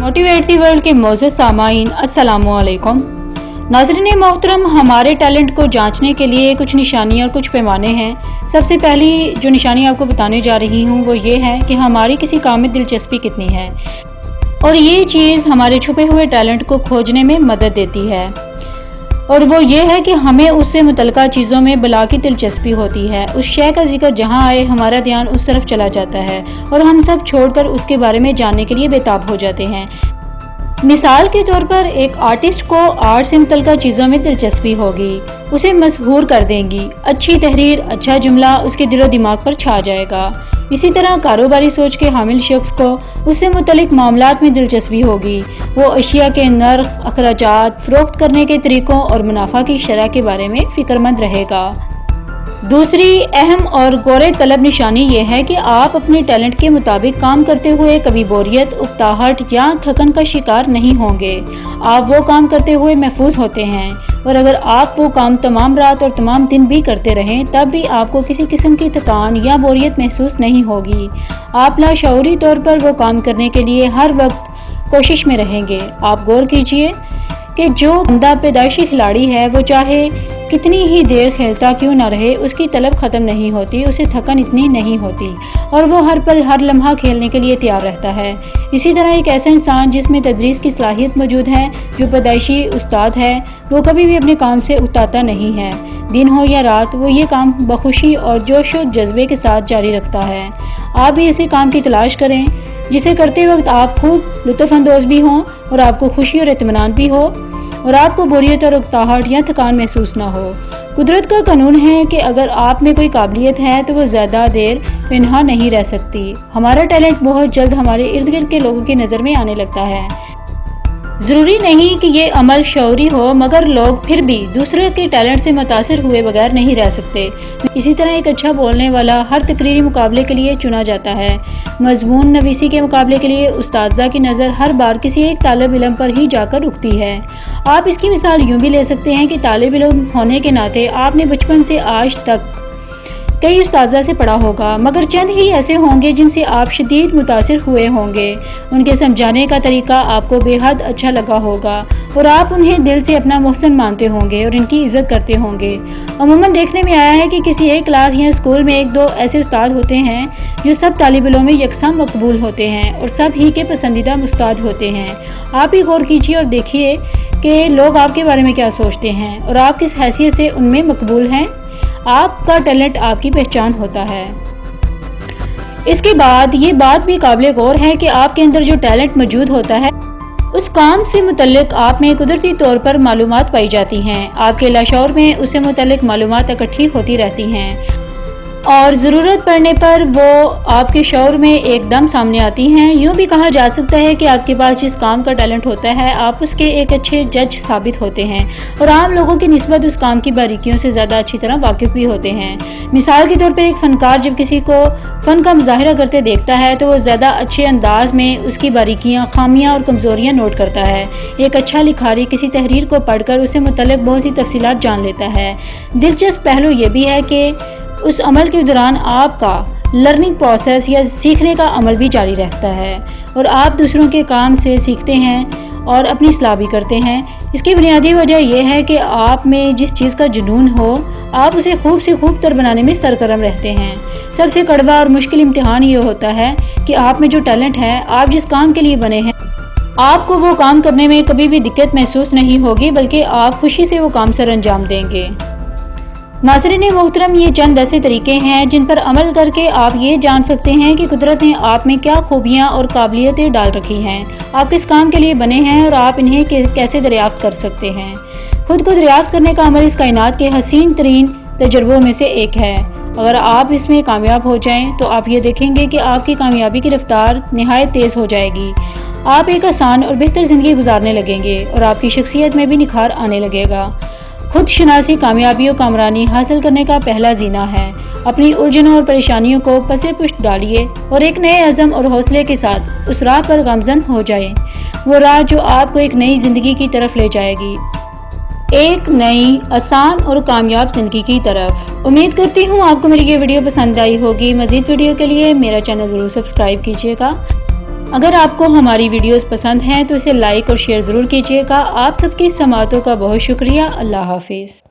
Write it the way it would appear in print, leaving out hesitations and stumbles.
Motivate the world के मौजूद सामाईन अस्सलामुअलैकुम। नाज़रीन मोहतरम, हमारे टैलेंट को जांचने के लिए कुछ निशानी और कुछ पैमाने हैं। सबसे पहली जो निशानी आपको बताने जा रही हूँ वो ये है कि हमारी किसी काम में दिलचस्पी कितनी है, और ये चीज़ हमारे छुपे हुए टैलेंट को खोजने में मदद देती है। और वो ये है कि हमें उससे मुतल्लिका चीज़ों में बला की दिलचस्पी होती है। उस शय का जिक्र जहाँ आए हमारा ध्यान उस तरफ चला जाता है और हम सब छोड़कर उसके बारे में जानने के लिए बेताब हो जाते हैं। मिसाल के तौर पर एक आर्टिस्ट को आर्ट से मुतल्लिका चीज़ों में दिलचस्पी होगी, उसे मशहूर कर देंगी। अच्छी तहरीर, अच्छा जुमला उसके दिलो दिमाग पर छा जाएगा। इसी तरह कारोबारी सोच के हामिल शख्स को उससे मुतल्लिक मामलात में दिलचस्पी होगी। वो अशिया के नर्ख, अखराजात, फ़रोख्त करने के तरीक़ों और मुनाफा की शरह के बारे में फ़िक्रमंद रहेगा। दूसरी अहम और गौरे तलब निशानी ये है कि आप अपने टैलेंट के मुताबिक काम करते हुए कभी बोरियत, उकताहट या थकन का शिकार नहीं होंगे। आप वो काम करते हुए महफूज होते हैं, और अगर आप वो काम तमाम रात और तमाम दिन भी करते रहें तब भी आपको किसी किस्म की थकान या बोरियत महसूस नहीं होगी। आप लाशऊरी तौर पर वो काम करने के लिए हर वक्त कोशिश में रहेंगे। आप गौर कीजिए कि जो बंदा पैदाइशी खिलाड़ी है वो चाहे कितनी ही देर खेलता क्यों ना रहे, उसकी तलब ख़त्म नहीं होती, उसे थकन इतनी नहीं होती, और वो हर पल हर लम्हा खेलने के लिए तैयार रहता है। इसी तरह एक ऐसा इंसान जिसमें तदरीस की सलाहियत मौजूद है, जो पैदाइशी उस्ताद है, वो कभी भी अपने काम से उकताता नहीं है। दिन हो या रात वो ये काम बखुशी और जोश और जज्बे के साथ जारी रखता है। आप भी ऐसे काम की तलाश करें जिसे करते वक्त आप खूब लुत्फ़ अंदोज़ भी हों और आपको खुशी और इत्मीनान भी हो, और आपको बोरियत और उकताहट या थकान महसूस ना हो। कुदरत का कानून है कि अगर आप में कोई काबिलियत है तो वो ज़्यादा देर पिन्हा नहीं रह सकती। हमारा टैलेंट बहुत जल्द हमारे इर्द गिर्द के लोगों की नज़र में आने लगता है। ज़रूरी नहीं कि ये अमल शौरी हो, मगर लोग फिर भी दूसरे के टैलेंट से मुतासिर हुए बगैर नहीं रह सकते। इसी तरह एक अच्छा बोलने वाला हर तकरीरी मुकाबले के लिए चुना जाता है। मज़मून नवीसी के मुकाबले के लिए उस्ताज़ा की नज़र हर बार किसी एक तालिब इल्म पर ही जाकर रुकती है। आप इसकी मिसाल यूँ भी ले सकते हैं कि तालिब इल्म होने के नाते आपने बचपन से आज तक कई उस्ताज़ा से पढ़ा होगा, मगर चंद ही ऐसे होंगे जिनसे आप शदीद मुतासिर हुए होंगे। उनके समझाने का तरीका आपको बेहद अच्छा लगा होगा और आप उन्हें दिल से अपना मोहसिन मानते होंगे और इनकी इज़्ज़त करते होंगे। अमूमन देखने में आया है कि किसी एक क्लास या स्कूल में एक दो ऐसे उस्ताद होते हैं जो सब तालिब इल्मों में यकसा मकबूल होते हैं और सब ही के पसंदीदा उस्ताद होते हैं। आप ही गौर कीजिए और देखिए कि लोग आपके बारे में क्या सोचते हैं और आप किस हैसियत से उनमें मकबूल हैं। आपका टैलेंट आपकी पहचान होता है। इसके बाद ये बात भी काबिल गौर है कि आपके अंदर जो टैलेंट मौजूद होता है उस काम से मुतल्लिक आप में कुदरती तौर पर मालूमात पाई जाती हैं। आपके लाशऊर में उससे मुतल्लिक मालूमात इकट्ठी होती रहती हैं और ज़रूरत पड़ने पर वो आपके शऊर में एकदम सामने आती हैं। यूँ भी कहा जा सकता है कि आपके पास जिस काम का टैलेंट होता है आप उसके एक अच्छे जज साबित होते हैं और आम लोगों की निस्बत उस काम की बारीकियों से ज़्यादा अच्छी तरह वाकिफ़ भी होते हैं। मिसाल के तौर पर एक फ़नकार जब किसी को फ़न का मुज़ाहिरा करते देखता है तो वो ज़्यादा अच्छे अंदाज में उसकी बारीकियाँ, खामियाँ और कमज़ोरियाँ नोट करता है। एक अच्छा लिखारी किसी तहरीर को पढ़कर उससे मुतल्लिक बहुत सी तफसीलात जान लेता है। दिलचस्प पहलू ये भी है कि उस अमल के दौरान आपका लर्निंग प्रोसेस या सीखने का अमल भी जारी रहता है और आप दूसरों के काम से सीखते हैं और अपनी इस्लाह भी करते हैं। इसकी बुनियादी वजह यह है कि आप में जिस चीज़ का जुनून हो आप उसे खूब से खूब तर बनाने में सरगर्म रहते हैं। सबसे कड़वा और मुश्किल इम्तिहान ये होता है कि आप में जो टैलेंट है, आप जिस काम के लिए बने हैं, आपको वो काम करने में कभी भी दिक्कत महसूस नहीं होगी, बल्कि आप खुशी से वो काम सर अंजाम देंगे। नाज़रीन मोहतरम, ये चंद ऐसे तरीके हैं जिन पर अमल करके आप ये जान सकते हैं कि कुदरत ने आप में क्या खूबियाँ और काबिलियतें डाल रखी हैं, आप किस काम के लिए बने हैं और आप इन्हें कैसे दरियाफ्त कर सकते हैं। खुद को दरियाफ्त करने का अमल इस कायनात के हसीन तरीन तजुर्बों में से एक है। अगर आप इसमें कामयाब हो जाएं तो आप ये देखेंगे कि आपकी कामयाबी की रफ्तार निहायत तेज़ हो जाएगी। आप एक आसान और बेहतर ज़िंदगी गुजारने लगेंगे और आपकी शख्सियत में भी निखार आने लगेगा। खुद शनासी कामयाबी और कामरानी हासिल करने का पहला जीना है। अपनी उलझनों और परेशानियों को पसे पुष्ट डालिए और एक नए अज़म और हौसले के साथ उस राह पर गामज़न हो जाएं, वो राह जो आपको एक नई ज़िंदगी की तरफ ले जाएगी, एक नई आसान और कामयाब ज़िंदगी की तरफ। उम्मीद करती हूँ आपको मेरी ये वीडियो पसंद आई होगी। मज़ीद वीडियो के लिए मेरा चैनल ज़रूर सब्सक्राइब कीजिएगा। اگر آپ کو ہماری ویڈیوز پسند ہیں تو اسے لائک اور شیئر ضرور کیجیے گا۔ آپ سب کی سماعتوں کا بہت شکریہ۔ اللہ حافظ۔